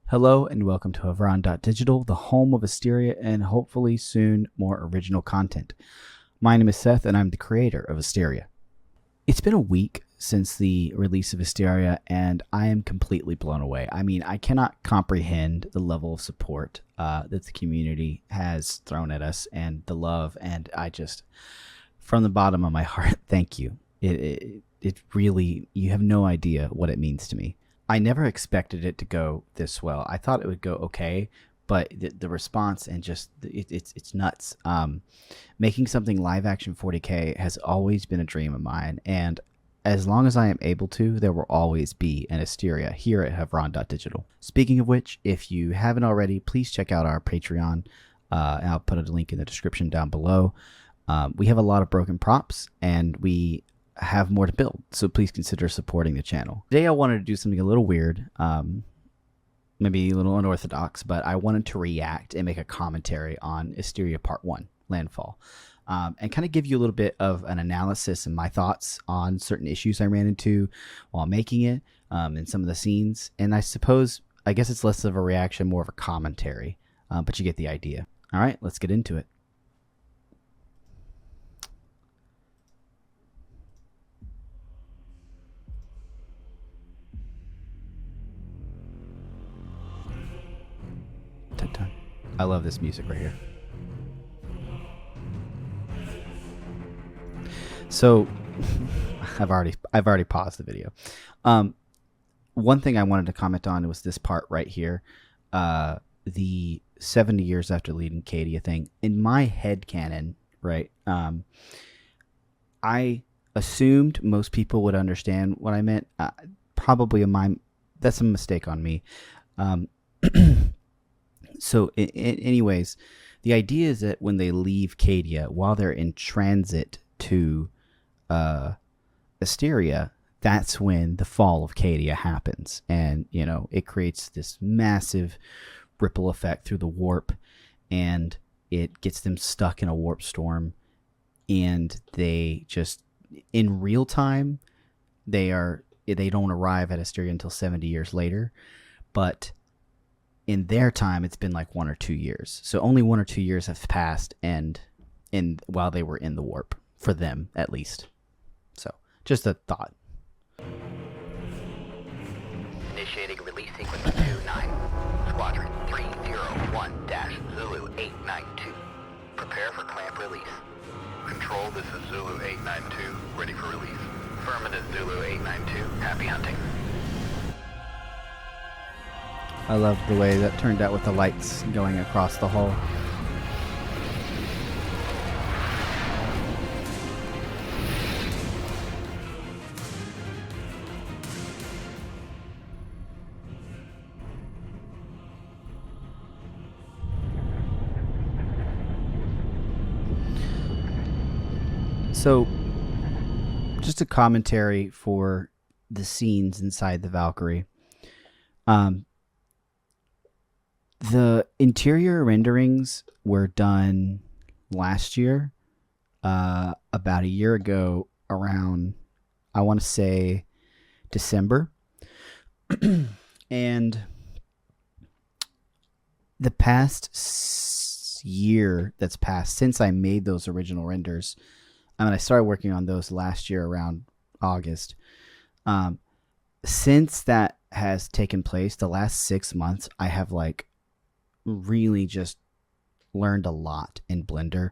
Hello and welcome to Havran.Digital, the home of Asteria and hopefully soon more original content. My name is Seth and I'm the creator of Asteria. It's been a week since the release of Asteria and I am completely blown away. I mean, I cannot comprehend the level of support that the community has thrown at us and the love, and I just, from the bottom of my heart, thank you. It really, you have no idea what it means to me. I never expected it to go this well. I thought it would go okay, but the response and just it's nuts. Making something live action 40K has always been a dream of mine, and as long as I am able to, there will always be an Asteria here at Havran.Digital. Speaking of which, if you haven't already, please check out our Patreon. And I'll put a link in the description down below. We have a lot of broken props, and we have more to build, so please consider supporting the channel. Today I wanted to do something a little weird, maybe a little unorthodox, but I wanted to react and make a commentary on Asteria Part 1, Landfall, and kind of give you a little bit of an analysis and my thoughts on certain issues I ran into while making it, and some of the scenes, and I guess it's less of a reaction, more of a commentary, but you get the idea. Alright, let's get into it. I love this music right here. So I've already paused the video. One thing I wanted to comment on was this part right here. The 70 years after leading Cadia thing. In my head canon, right? I assumed most people would understand what I meant. Probably that's a mistake on me. So anyways, the idea is that when they leave Cadia, while they're in transit to Asteria, that's when the fall of Cadia happens. And, you know, it creates this massive ripple effect through the warp, and it gets them stuck in a warp storm. And they just, in real time, they don't arrive at Asteria until 70 years later. But in their time, it's been like 1 or 2 years. So only 1 or 2 years have passed, and while they were in the warp, for them at least. So just a thought. Initiating release sequence 29. Squadron 301-Zulu 892. Prepare for clamp release. Control, this is Zulu 892, ready for release. Affirmative Zulu 892, happy hunting. I love the way that turned out with the lights going across the hull. So, just a commentary for the scenes inside the Valkyrie. The interior renderings were done last year, about a year ago, around, I want to say, December. And the past year that's passed since I made those original renders, I mean, I started working on those last year around August. Since that has taken place, the last 6 months, I have really just learned a lot in Blender.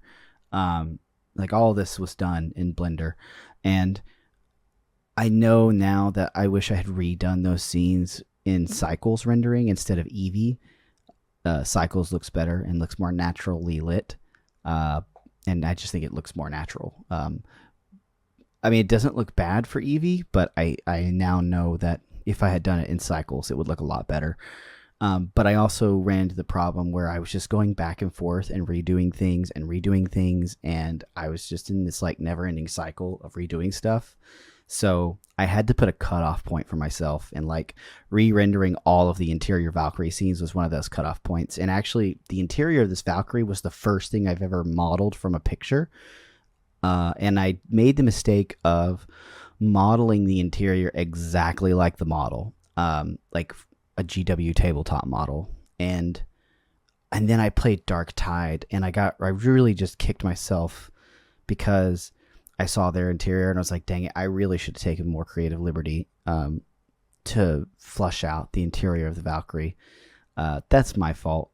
All of this was done in Blender, and I know now that I wish I had redone those scenes in Cycles rendering instead of Eevee. Cycles looks better and looks more naturally lit, and I just think it looks more natural. I mean, it doesn't look bad for Eevee, but I now know that if I had done it in Cycles, it would look a lot better. But I also ran into the problem where I was just going back and forth and redoing things, and I was just in this never-ending cycle of redoing stuff. So I had to put a cutoff point for myself, and re-rendering all of the interior Valkyrie scenes was one of those cutoff points. And actually, the interior of this Valkyrie was the first thing I've ever modeled from a picture. And I made the mistake of modeling the interior exactly like the model. a GW tabletop model, and then I played Dark Tide, and I really just kicked myself because I saw their interior and I was like, dang it, I really should have taken more creative liberty to flush out the interior of the Valkyrie. That's my fault.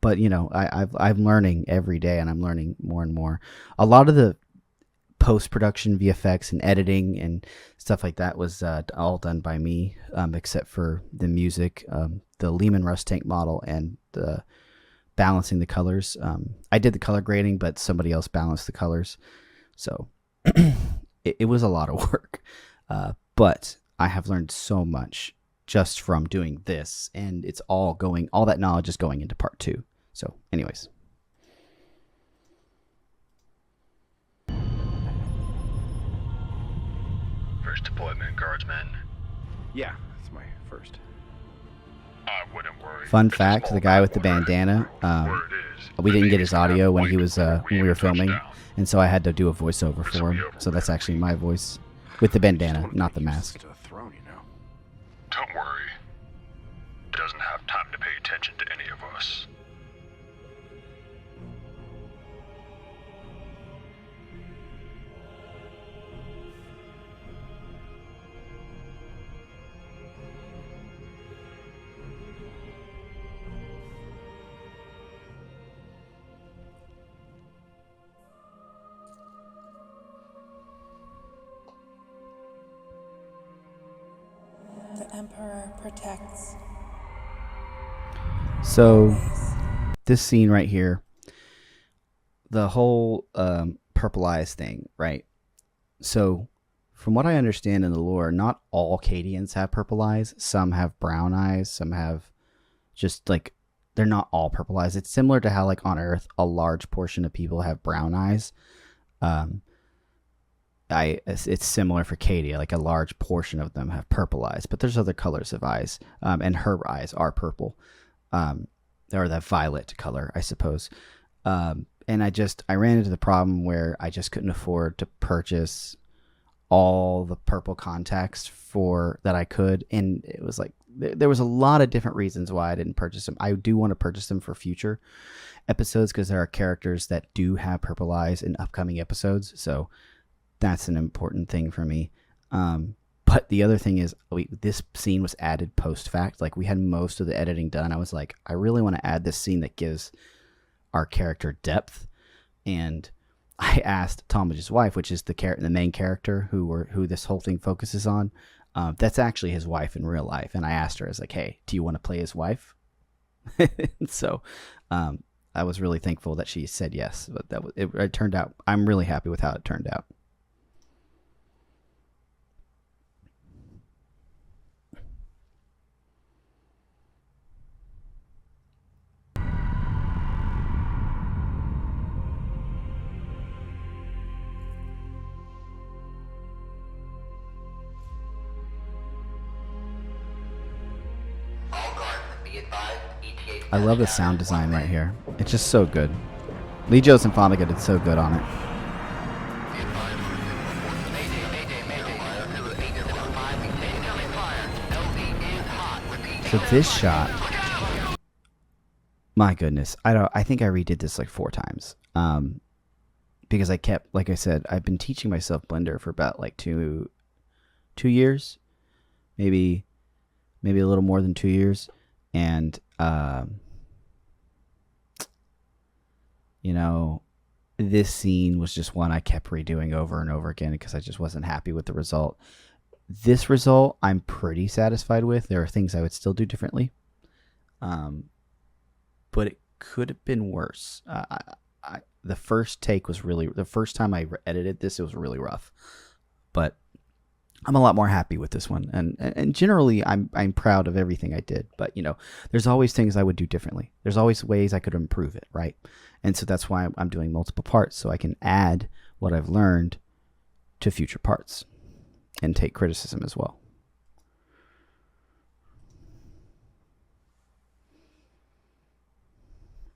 But you know, I'm learning every day, and I'm learning more and more. A lot of the post-production VFX and editing and stuff like that was all done by me, except for the music, the Lehman Russ tank model, and the balancing the colors. I did the color grading, but somebody else balanced the colors. So it was a lot of work. But I have learned so much just from doing this, and it's all that knowledge is going into part 2. So anyways. First deployment, guardsmen. Yeah, it's my first. I wouldn't worry. Fun fact, the guy with the bandana, we didn't get his audio when he was when we were filming, and so I had to do a voiceover for him. So that's actually my voice with the bandana, not the mask. To the throne, you know. Don't worry. Doesn't have time to pay attention to any of us. The Emperor protects. So this scene right here, the whole purple eyes thing, right? So from what I understand in the lore, not all Cadians have purple eyes. Some have brown eyes. Some have just like, they're not all purple eyes. It's similar to how like on Earth, a large portion of people have brown eyes. It's similar for Cadia, like a large portion of them have purple eyes, but there's other colors of eyes, and her eyes are purple, or that violet color, I suppose. And I ran into the problem where I just couldn't afford to purchase all the purple contacts that I could, and it was like there was a lot of different reasons why I didn't purchase them. I do want to purchase them for future episodes because there are characters that do have purple eyes in upcoming episodes, so that's an important thing for me. But the other thing is, this scene was added post-fact. Like, we had most of the editing done. I was like, I really want to add this scene that gives our character depth. And I asked Talmadge's wife, which is the main character who this whole thing focuses on. That's actually his wife in real life. And I asked her, I was like, hey, do you want to play his wife? So I was really thankful that she said yes. But it turned out, I'm really happy with how it turned out. I love the sound design right here. It's just so good. Lee Joseph Fondiga did so good on it. So this shot, my goodness, I think I redid this like 4 times. Because I kept, like I said, I've been teaching myself Blender for about like 2 years, maybe a little more than 2 years. And, you know, this scene was just one I kept redoing over and over again because I just wasn't happy with the result. This result, I'm pretty satisfied with. There are things I would still do differently. But it could have been worse. The first take was the first time I edited this, it was really rough. But I'm a lot more happy with this one, and generally I'm proud of everything I did. But you know, there's always things I would do differently. There's always ways I could improve it, right? And so that's why I'm doing multiple parts, so I can add what I've learned to future parts and take criticism as well.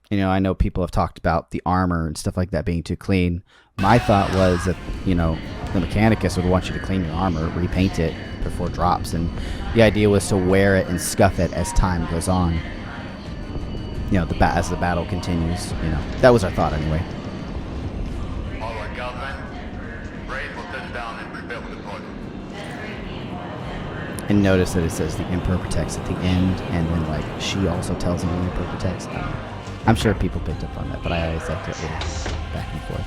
You know, I know people have talked about the armor and stuff like that being too clean. My thought was that, you know, the Mechanicus would want you to clean your armor, repaint it, before drops, and the idea was to wear it and scuff it as time goes on. You know, as the battle continues. You know, that was our thought anyway. All right, Galvan. Raid will touch down and prepare for deployment. And notice that it says the Emperor protects at the end, and then like she also tells him the Emperor protects. I'm sure people picked up on that, but I always like to little back and forth.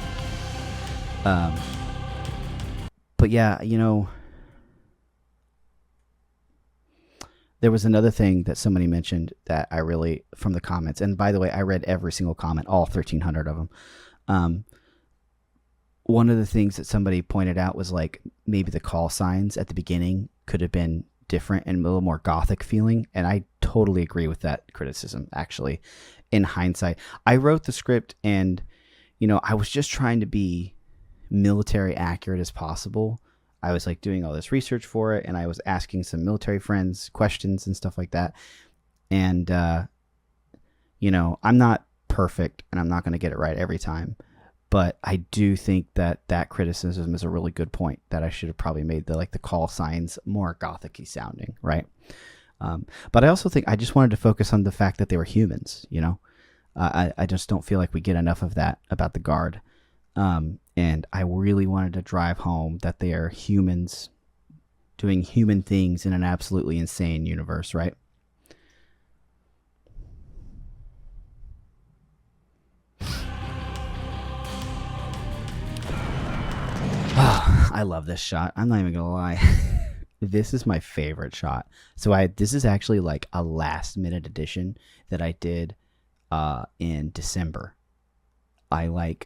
But yeah, you know, there was another thing that somebody mentioned that I really, from the comments, and by the way, I read every single comment, all 1,300 of them. One of the things that somebody pointed out was like maybe the call signs at the beginning could have been different and a little more gothic feeling, and I totally agree with that criticism, actually. In hindsight, I wrote the script and, you know, I was just trying to be military accurate as possible. I was like doing all this research for it, and I was asking some military friends questions and stuff like that. And, you know, I'm not perfect and I'm not going to get it right every time, but I do think that that criticism is a really good point, that I should have probably made the call signs more gothic-y sounding, right? But I also think I just wanted to focus on the fact that they were humans, you know? I just don't feel like we get enough of that about the Guard. And I really wanted to drive home that they are humans doing human things in an absolutely insane universe, right? I love this shot. I'm not even gonna lie. This is my favorite shot. So this is actually like a last minute addition that I did in December. I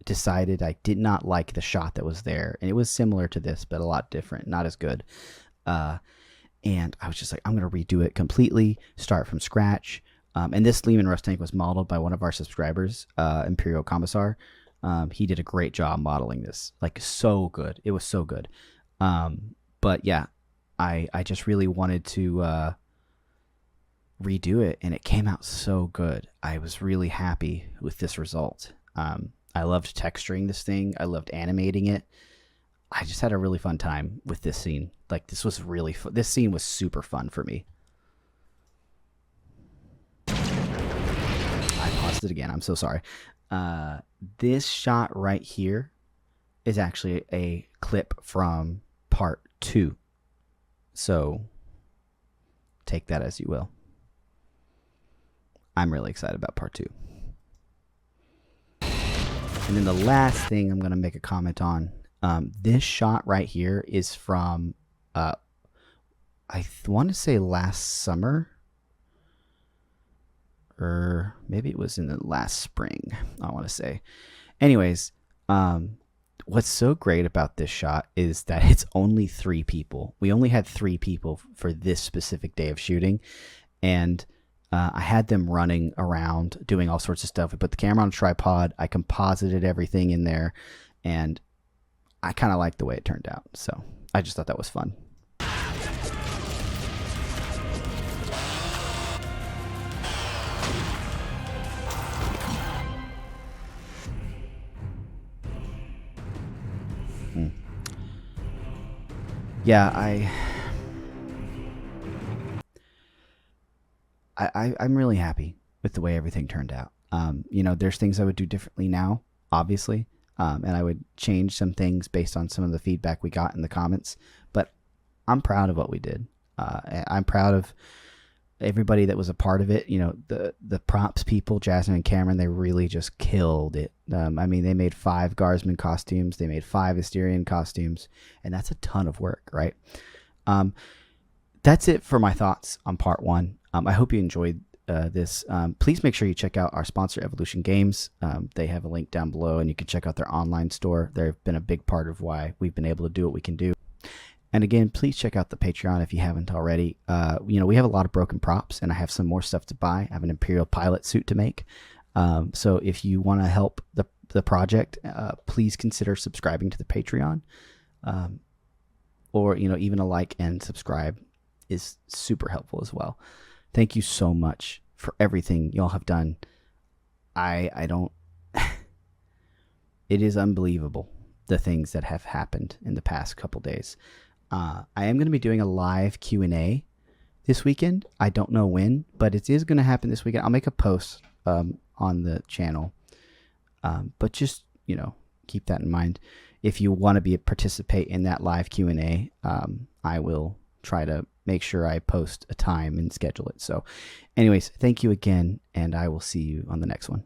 decided I did not like the shot that was there, and it was similar to this but a lot different, not as good. And I was just like, I'm gonna redo it completely, start from scratch. And this Lehman Russ tank was modeled by one of our subscribers, Imperial Commissar. He did a great job modeling this, like so good. It was so good. But yeah, I just really wanted to redo it, and it came out so good. I was really happy with this result. I loved texturing this thing. I loved animating it. I just had a really fun time with this scene. Like, this was really fun. This scene was super fun for me. I paused it again. I'm so sorry. This shot right here is actually a clip from part 2. So take that as you will. I'm really excited about part 2. And then the last thing I'm going to make a comment on, this shot right here is from, I want to say last summer, or maybe it was in the last spring, I want to say. Anyways, what's so great about this shot is that it's only 3 people. We only had 3 people for this specific day of shooting, and I had them running around doing all sorts of stuff. I put the camera on a tripod. I composited everything in there, and I kind of liked the way it turned out. So I just thought that was fun. Yeah, I'm really happy with the way everything turned out. You know, there's things I would do differently now, obviously, and I would change some things based on some of the feedback we got in the comments. But I'm proud of what we did. I'm proud of everybody that was a part of it. You know, the props people, Jasmine and Cameron, they really just killed it. I mean, they made 5 Guardsman costumes, they made 5 Asterian costumes, and that's a ton of work, right? That's it for my thoughts on part 1. I hope you enjoyed this. Please make sure you check out our sponsor, Evolution Games. They have a link down below, and you can check out their online store. They've been a big part of why we've been able to do what we can do. And again, please check out the Patreon if you haven't already. You know, we have a lot of broken props, and I have some more stuff to buy. I have an Imperial pilot suit to make. So if you want to help the project, please consider subscribing to the Patreon. Or, you know, even a like and subscribe is super helpful as well. Thank you so much for everything y'all have done. I don't... It is unbelievable, the things that have happened in the past couple days. I am going to be doing a live Q&A this weekend. I don't know when, but it is going to happen this weekend. I'll make a post on the channel. But just, keep that in mind. If you want to participate in that live Q&A, I will try to make sure I post a time and schedule it. So anyways, thank you again, and I will see you on the next one.